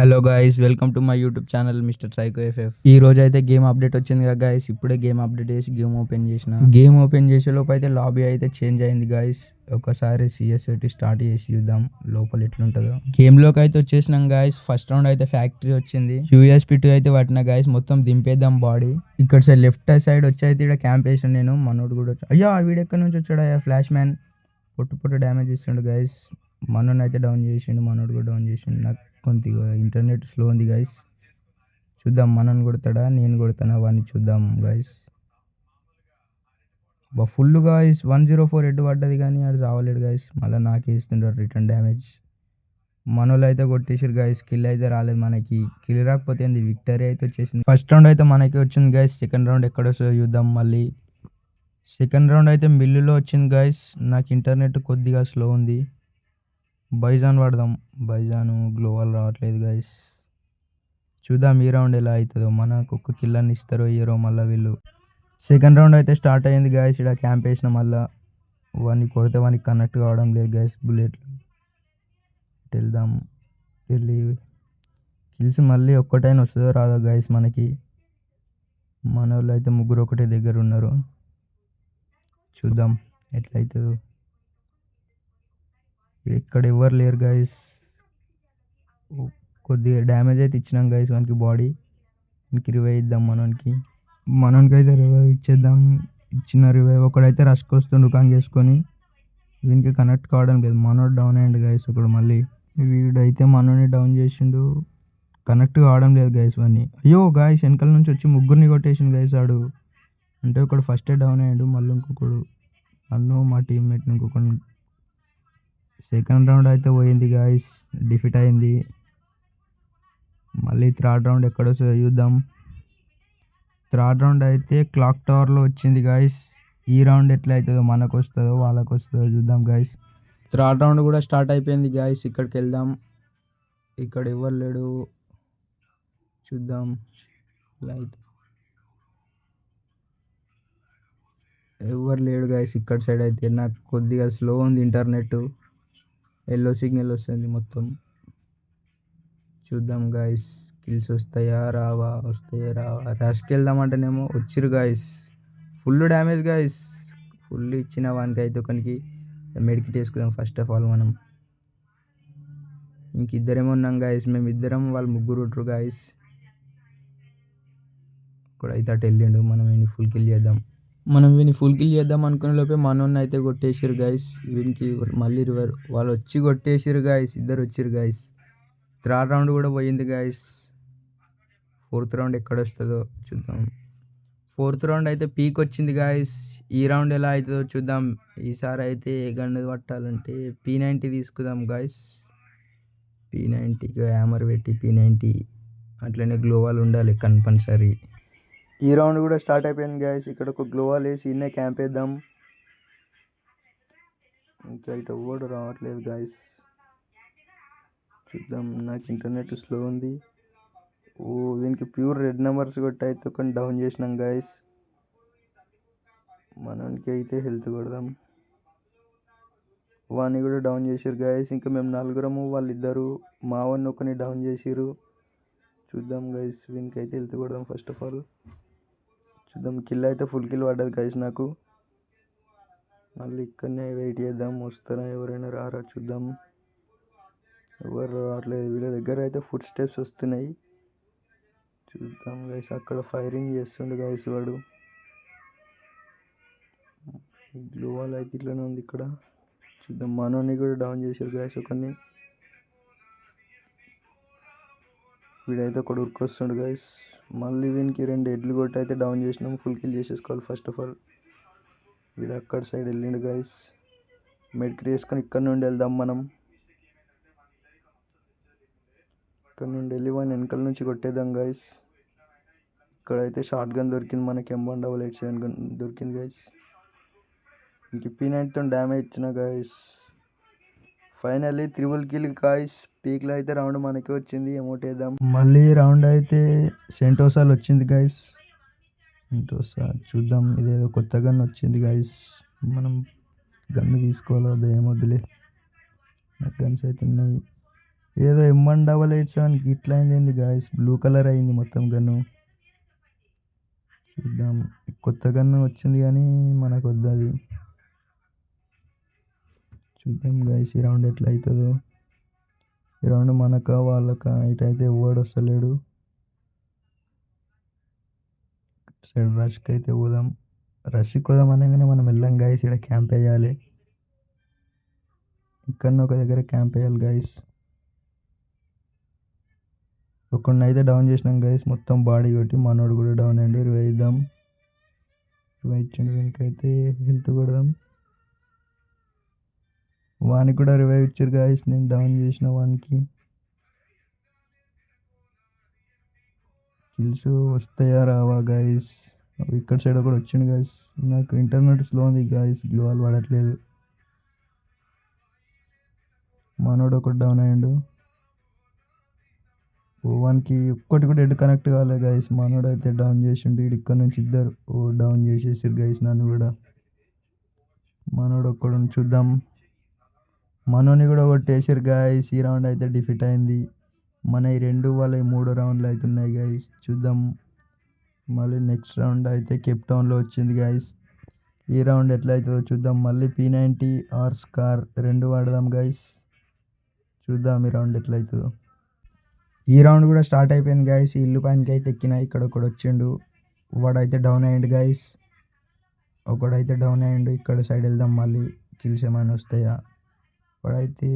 Hello guys, welcome to my YouTube channel mister psycho FF. ఈ రోజు అయితే game update వచ్చింది కదా గైస్. ఇప్పుడే గేమ్ అప్డేట్ చేసి గేమ్ ఓపెన్ చేసే లోపు అయితే లాబీ అయితే చేంజ్ అయింది గైస్. ఒకసారి సిఎస్ పెట్టి స్టార్ట్ చేసి చూద్దాం లోపల ఎట్లుంటుందో. గేమ్ లోకి అయితే వచ్చేసినాం గైస్. ఫస్ట్ రౌండ్ అయితే ఫ్యాక్టరీ వచ్చింది. యూఎస్పి2 అయితే పట్టిన గైస్. మొత్తం దింపేద్దాం బాడీ. ఇక్కడ సైడ్ లెఫ్ట్ సైడ్ వచ్చి అయితే ఇక్కడ క్యాంప్ వేసాను నేను. మనోడు కూడా అయ్యా వీడెక్కడి నుంచి వచ్చాడు అయ్యా. ఫ్లాష్ మ్యాన్ పొట్టు డ్యామేజ్ ఇస్తుండు గైస్. మనోని అయితే డౌన్ చేసిండు. మనోడు కూడా డౌన్ చేసిండు. నాకు కొద్దిగా ఇంటర్నెట్ స్లో ఉంది గైస్. చూద్దాం మనని కొడతాడా నేను కొడతానా వాడిని చూద్దాం గైస్. ఫుల్ గైస్ 104 హెడ్ పడ్డది కానీ ఆడు చావలేడు గైస్. మళ్ళీ నాకే ఇస్తుంటాడు రిటర్న్ డ్యామేజ్. మనోళ్ళు అయితే కొట్టేసారు గైస్. కిల్ అయితే రాలేదు మనకి. కిల్ రాకపోతే ఏంది, విక్టరీ అయితే వచ్చేసింది. ఫస్ట్ రౌండ్ అయితే మనకి వచ్చింది గైస్. సెకండ్ రౌండ్ ఎక్కడ వస్తుందో చూద్దాం. మళ్ళీ సెకండ్ రౌండ్ అయితే మిల్లులో వచ్చింది గైస్. నాకు ఇంటర్నెట్ కొద్దిగా స్లో ఉంది. బైజాన్ వాడదాం. బైజాను గ్లోవల్ రావట్లేదు గైస్. చూద్దాం ఈ రౌండ్ ఎలా అవుతుందో. మనకు ఒక కిల్ అని ఇస్తారో ఇయ్యరో మళ్ళీ వీళ్ళు. సెకండ్ రౌండ్ అయితే స్టార్ట్ అయ్యింది గైస్. ఇక్కడ క్యాంప్ వేసిన మళ్ళీ వాడిని కొడితే వానికి కనెక్ట్ కావడం లేదు గైస్. బుల్లెట్లు వెళ్దాం. వెళ్ళి కిల్స్ మళ్ళీ ఒక్కటైనా వస్తుందో రాదో గైస్ మనకి. మన వాళ్ళు అయితే ముగ్గురు ఒకటే దగ్గర ఉన్నారు. చూద్దాం ఎట్లయితుందో. ఇక్కడ ఎవరు లేరు గైస్. కొద్దిగా డ్యామేజ్ అయితే ఇచ్చినాం గైస్ వానికి. బాడీ ఇంక రివైవ్ ఇద్దాం మనోనికి అయితే రివైవ్ ఇచ్చేద్దాం. ఇచ్చిన రివైవ్ ఒకడైతే రష్కి వస్తుండు కాంగ్ చేసుకొని. వీనికి కనెక్ట్ కావడం లేదు. మనోడు డౌన్ అయ్యిండు గైస్. ఒకడు మళ్ళీ వీడైతే మనోని డౌన్ చేసిండు. కనెక్ట్ కావడం లేదు గైస్ వాడిని. అయ్యో గైస్ వెనకాల నుంచి వచ్చి ముగ్గురిని కొట్టేసిండు గైస్ ఆడు. అంటే ఒకడు ఫస్టే డౌన్ అయ్యాడు. మళ్ళీ ఇంకొకడు నన్ను మా టీమ్మేట్ ఇంకొకడు. సెకండ్ రౌండ్ అయితే పోయింది గైస్. డిఫీట్ అయింది. మళ్ళీ థర్డ్ రౌండ్ ఎక్కడ వస్తుందో చూద్దాం. థర్డ్ రౌండ్ అయితే క్లాక్ టవర్లో వచ్చింది గైస్. ఈ రౌండ్ ఎట్లా అవుతుందో, మనకు వస్తుందో వాళ్ళకు వస్తుందో చూద్దాం గైస్. థర్డ్ రౌండ్ కూడా స్టార్ట్ అయిపోయింది గైస్. ఇక్కడికి వెళ్దాం. ఇక్కడ ఎవరు లేడు. చూద్దాం లైట్ ఎవరు లేడు గైస్. ఇక్కడ సైడ్ అయితే నాకు కొద్దిగా స్లో ఉంది ఇంటర్నెట్. ఎల్లో సిగ్నల్ వస్తుంది మొత్తం. చూద్దాం గైస్ కిల్స్ వస్తాయా రావా. రష్కి వెళ్దామంటేనేమో వచ్చిరు guys. Full damage guys. Full ఇచ్చిన వానికి అయితే ఒకనికి మెడికిట్ వేసుకుందాం ఫస్ట్ ఆఫ్ ఆల్ మనం. ఇంకిద్దరేమో ఉన్నాం గైస్. మేము ఇద్దరం వాళ్ళు ముగ్గురు ఉంటారు గైస్. ఇక్కడైతే అటు వెళ్ళిండు. మనం వీడిని ఫుల్ కిల్ చేద్దాం అనుకునే లోపే మనోన్ని అయితే కొట్టేసారు గైస్. వీనికి మళ్ళీ రివర్ వాళ్ళు వచ్చి కొట్టేసారు గైస్. ఇద్దరు వచ్చిరు గైస్. థర్డ్ రౌండ్ కూడా పోయింది గైస్. ఫోర్త్ రౌండ్ ఎక్కడ వస్తుందో చూద్దాం. ఫోర్త్ రౌండ్ అయితే పీక్ వచ్చింది గైస్. ఈ రౌండ్ ఎలా అవుతుందో చూద్దాం. ఈసారి అయితే గన్ను పట్టాలంటే P90 తీసుకుందాం గైస్. P90కి హ్యామర్ పెట్టి P90 అట్లనే గ్లోవాల్ ఉండాలి కంపల్సరీ. ఈ రౌండ్ కూడా స్టార్ట్ అయిపోయింది గైస్. ఇక్కడ ఒక గ్లోవాల్ వేసి ఇన్నే క్యాంప్ వేద్దాం. ఇంకా ఇటు ఎవ్వడు రావట్లేదు గైస్. చూద్దాం. నాకు ఇంటర్నెట్ స్లో ఉంది. ఓ వీనికి ప్యూర్ రెడ్ నెంబర్స్ కొట్టి అయితే ఒక డౌన్ చేసినాం గైస్. మనకి అయితే హెల్త్ కొడదాం. వాడిని కూడా డౌన్ చేసారు గైస్. ఇంకా మేము నలుగురము, వాళ్ళిద్దరు మా వాడిని ఒకని డౌన్ చేసిరు. చూద్దాం గైస్. వీనికి అయితే హెల్త్ కొడదాం ఫస్ట్ ఆఫ్ ఆల్. చూద్దాం. కిల్ అయితే ఫుల్ కిల్ పడ్డది గైస్ నాకు. మళ్ళీ ఇక్కడనే వెయిట్ చేద్దాం. వస్తారా ఎవరైనా రారా చూద్దాం. ఎవరు రావట్లేదు. వీళ్ళ దగ్గర అయితే ఫుడ్ స్టెప్స్ వస్తున్నాయి. చూద్దాం గైస్. అక్కడ ఫైరింగ్ చేస్తుండు గైస్ వాడు. గ్లోవాల్ అయితే ఇట్లనే ఉంది ఇక్కడ. చూద్దాం. మనోని కూడా డౌన్ చేశారు గైస్ ఒకరిని. వీడైతే ఒకడు ఉరికొస్తుండు గైస్. మళ్ళీ వీనికి 2 హెడ్లు కొట్టి అయితే డౌన్ చేసినాం. ఫుల్ కిల్ చేసేసుకోవాలి ఫస్ట్ ఆఫ్ ఆల్. వీడు అక్కడ సైడ్ వెళ్ళిండు గైస్. మెడికిట్ వేసుకొని ఇక్కడ నుండి వెళ్దాం మనం. ఇక్కడ నుండి వెళ్ళి వాడిని వెనకాల నుంచి కొట్టేద్దాం గైస్. ఇక్కడైతే షార్ట్ గన్ దొరికింది మనకి. M188 గన్ దొరికింది గైస్. ఇంక P90తో డ్యామేజ్ ఇచ్చిన గైస్. Finally 3 kill guys. పీక్లో అయితే రౌండ్ మనకి వచ్చింది. అమౌంట్ వేద్దాం. మళ్ళీ రౌండ్ అయితే సెంటోసాలు వచ్చింది గైస్. సెంటోసా చూద్దాం. ఇదేదో కొత్త గన్ వచ్చింది గైస్. మనం గన్ను తీసుకోవాలో అదో ఏమొద్దులే. నాకు గన్స్ అయితే ఉన్నాయి. ఏదో M188 గిట్ల అయింది గాయస్, బ్లూ కలర్ అయింది మొత్తం గన్ను. చూద్దాం, కొత్త గన్ను వచ్చింది కానీ మనకు వద్దు అది. చూద్దాం గైస్ ఈ రౌండ్ ఎట్లా అవుతుందో. ఈ రౌండ్ మనక వాళ్ళక ఇటైతే ఎవడు వస్తలేడు. సైడ్ రష్కి అయితే పోదాం. రష్కి పోదాం అనగానే మనం వెళ్ళాం గైస్, ఇక్కడ క్యాంప్ వేయాలి. ఇక్కడ ఒక దగ్గర క్యాంప్ వేయాలి గైస్. ఒకడిని అయితే డౌన్ చేసినాం గైస్, మొత్తం బాడీ కొట్టి. మనోడు కూడా డౌన్ అయ్యండి. రివైద్దాం. రివైవ్ వెనకైతే హెల్త్ కొడదాం. వానికి కూడా రివైవ్ ఇచ్చారు గైస్, నేను డౌన్ చేసిన వానికి. కిల్స్ వస్తాయా రావా గైస్? ఇక్కడ సైడ్ ఒకటి వచ్చింది గైస్. నాకు ఇంటర్నెట్ స్లో ఉంది గైస్, గ్లోవాల్ పడట్లేదు. మనోడు ఒకటి డౌన్ అయ్యిండు. వానికి ఒక్కటి కూడా హెడ్ కనెక్ట్ కాలే గైస్. మనోడు అయితే డౌన్ చేసిండు. ఇక్కడ నుంచి ఇద్దరు డౌన్ చేసేసారు గైస్ నన్ను కూడా. మనోడు ఒక్కడు చూద్దాం. మనోని కూడా కొట్టేసారు గైస్. ఈ రౌండ్ అయితే డిఫీట్ అయింది. మన ఈ రెండు వాళ్ళ ఈ 3 రౌండ్లు అవుతున్నాయి గైస్. చూద్దాం. మళ్ళీ నెక్స్ట్ రౌండ్ అయితే కేప్ టౌన్లో వచ్చింది గైస్. ఈ రౌండ్ ఎట్లా అవుతుందో చూద్దాం. మళ్ళీ P90 ఆర్ స్కార్ రెండు వాడదాం గైస్. చూద్దాం ఈ రౌండ్ ఎట్లా అవుతుందో. ఈ రౌండ్ కూడా స్టార్ట్ అయిపోయింది గైస్. ఈ ఇల్లు పైనకి అయితే ఎక్కిన. ఇక్కడ ఒకడు వచ్చిండు, వాడైతే డౌన్ అయ్యిండు గైస్. ఒకడైతే డౌన్ అయ్యిండు. ఇక్కడ సైడ్ వెళ్దాం, మళ్ళీ కిల్స్ ఏమైనా వస్తాయా. వాడైతే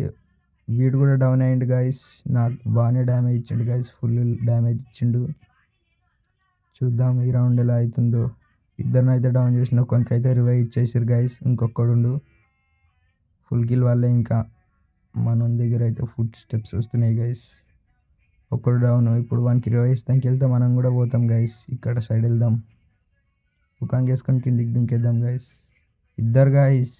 వీడు కూడా డౌన్ అయ్యిండు గైస్. నాకు బాగానే డ్యామేజ్ ఇచ్చిండు గైస్, ఫుల్ డ్యామేజ్ ఇచ్చిండు. చూద్దాం ఈ రౌండ్ ఎలా అవుతుందో. ఇద్దరిని అయితే డౌన్ చేసిన, ఒకరికైతే రివైవ్ ఇచ్చేసారు గైస్. ఇంకొకడు ఫుల్ కిల్ వాళ్ళే. ఇంకా మన దగ్గర అయితే ఫుడ్ స్టెప్స్ వస్తున్నాయి గైస్. ఒకడు డౌన్. ఇప్పుడు వానికి రివైవ్ ఇస్తానికి వెళ్తే మనం కూడా పోతాం గైస్. ఇక్కడ సైడ్ వెళ్దాం, ముఖానికి వేసుకొని కిందికి దుంకేద్దాం గైస్. ఇద్దరు గైస్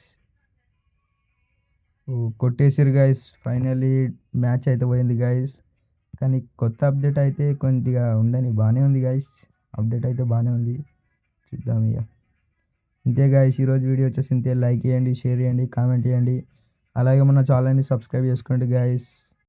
కొట్టేసారు గైస్. ఫైనల్లీ మ్యాచ్ అయితే పోయింది గైస్. కానీ కొత్త అప్డేట్ అయితే కొద్దిగా ఉండని బాగానే ఉంది గైస్. అప్డేట్ అయితే బాగానే ఉంది. చూద్దాం ఇక. ఇంతే గైస్, ఈరోజు వీడియో వచ్చేసి ఇంతే. లైక్ చేయండి, షేర్ చేయండి, కామెంట్ చేయండి. అలాగే మన ఛానల్ని సబ్స్క్రైబ్ చేసుకోండి గైస్.